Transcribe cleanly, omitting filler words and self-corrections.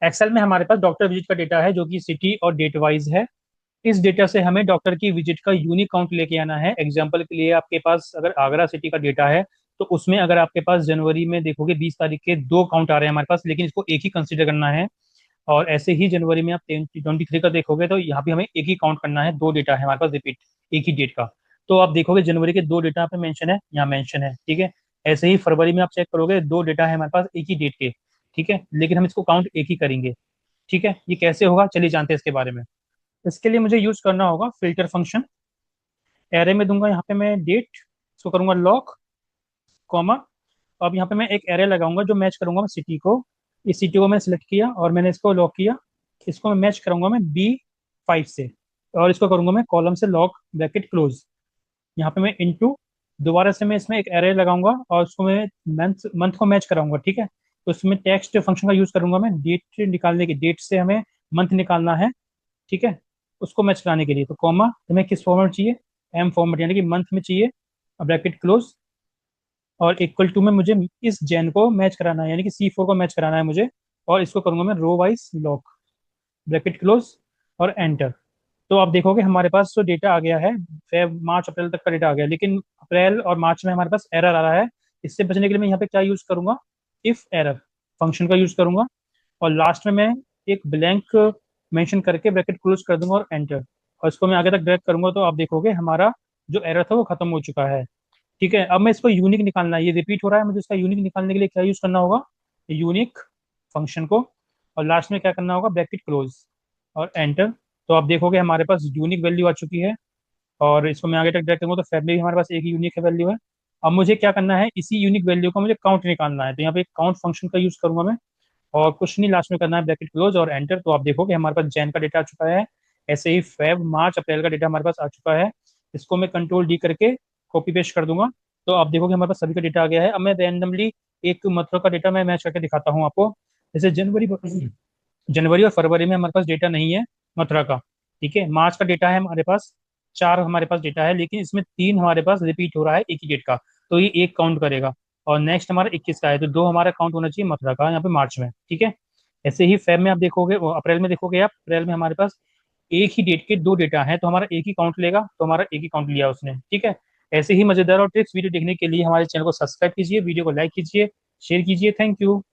Excel में हमारे पास doctor visit का डेटा है जो कि सिटी और डेट वाइज है। इस डेटा से हमें डॉक्टर की विजिट का यूनिक काउंट लेके आना है। एग्जाम्पल के लिए आपके पास अगर आगरा सिटी का डेटा है तो उसमें अगर आपके पास जनवरी में देखोगे 20 तारीख के दो काउंट आ रहे हैं हमारे पास, लेकिन इसको एक ही कंसिडर करना है। और ऐसे ही जनवरी में आप 23 का देखोगे तो यहाँ भी हमें एक ही काउंट करना है, दो डेटा है हमारे पास रिपीट एक ही डेट का। तो आप देखोगे जनवरी के दो डेटा पे मेंशन है, यहाँ मेंशन है, ठीक है। ऐसे ही फरवरी में आप चेक करोगे, दो डेटा है हमारे पास एक ही डेट के, ठीक है, लेकिन हम इसको काउंट एक ही करेंगे। ठीक है, ये कैसे होगा चलिए जानते हैं इसके बारे में। इसके लिए मुझे यूज करना होगा फिल्टर फंक्शन। एरे में दूंगा यहाँ पे मैं डेट, इसको करूंगा लॉक, कॉमा। अब यहाँ पे मैं एक एरे लगाऊंगा जो मैच करूंगा मैं सिटी को। इस सिटी को मैंने सेलेक्ट किया और मैंने इसको लॉक किया। इसको मैं मैच करूंगा मैं B5 से, और इसको करूंगा मैं कॉलम से लॉक ब्रैकेट क्लोज। यहाँ पे मैं इनटू, दोबारा से मैं इसमें एक एरे लगाऊंगा और उसको मैं मंथ मंथ को मैच कराऊंगा, ठीक है। तो उसमें टेक्स्ट फंक्शन का यूज करूंगा मैं डेट निकालने की, डेट से हमें मंथ निकालना है, ठीक है। उसको मैच कराने के लिए तो कॉमा हमें किस फॉर्मेट चाहिए, एम फॉर्मेट यानी कि मंथ में चाहिए, ब्रैकेट क्लोज। और इक्वल टू में मुझे इस जेन को मैच कराना है यानी कि C4 को मैच कराना है मुझे। और इसको करूंगा मैं row wise lock, bracket close और एंटर। तो आप देखोगे हमारे पास जो डेटा आ गया है फेब मार्च अप्रैल तक का डेटा आ गया है, लेकिन अप्रैल और मार्च में हमारे पास एरर आ रहा है। इससे बचने के लिए मैं यहाँ पे क्या यूज करूंगा, इफ एरर फंक्शन का यूज करूंगा। और लास्ट में मैं एक ब्लैंक मेंशन करके ब्रैकेट क्लोज कर दूंगा और एंटर। और इसको मैं आगे तक ड्रैग करूंगा तो आप देखोगे हमारा जो एरर था वो खत्म हो चुका है। ठीक है, अब मैं इसको यूनिक निकालना है, ये रिपीट हो रहा है, मुझे इसका यूनिक निकालने के लिए क्या यूज करना होगा, यूनिक फंक्शन को। और लास्ट में क्या करना होगा, ब्रैकेट क्लोज और एंटर। तो आप देखोगे हमारे पास यूनिक वैल्यू आ चुकी है। और इसको मैं आगे तक ड्रैग करूंगा तो फैब में भी हमारे पास एक ही यूनिक वैल्यू है। अब मुझे क्या करना है, इसी यूनिक वैल्यू का मुझे काउंट निकालना है, तो यहाँ पे काउंट फंक्शन का यूज करूंगा मैं। और कुछ नहीं, लास्ट में करना है ब्रैकेट क्लोज और एंटर। तो आप देखोगे हमारे पास जैन का डेटा आ चुका है। ऐसे ही फेब मार्च अप्रैल का डेटा हमारे पास आ चुका है। इसको मैं कंट्रोल D करके कॉपी पेस्ट कर दूंगा। तो आप देखोगे हमारे पास सभी का डेटा आ गया है। अब मैं रैंडमली एक मतलब का डेटा मैं मैच करके दिखाता हूँ आपको। जैसे जनवरी जनवरी और फरवरी में हमारे पास डेटा नहीं है मथुरा का, ठीक है। मार्च का डेटा है हमारे पास, चार हमारे पास डेटा है, लेकिन इसमें तीन हमारे पास रिपीट हो रहा है एक ही डेट का, तो ये एक काउंट करेगा। और नेक्स्ट हमारा 21 का है, तो दो हमारा काउंट होना चाहिए मथुरा का यहाँ पे मार्च में, ठीक है। ऐसे ही फेब में आप देखोगे, अप्रैल में देखोगे आप, अप्रैल में हमारे पास एक ही डेट के दो डेटा हैं, तो हमारा एक ही काउंट लेगा, तो हमारा एक ही काउंट लिया उसने, ठीक है। ऐसे ही मजेदार और ट्रिक्स वीडियो देखने के लिए हमारे चैनल को सब्सक्राइब कीजिए, वीडियो को लाइक कीजिए, शेयर कीजिए। Thank you.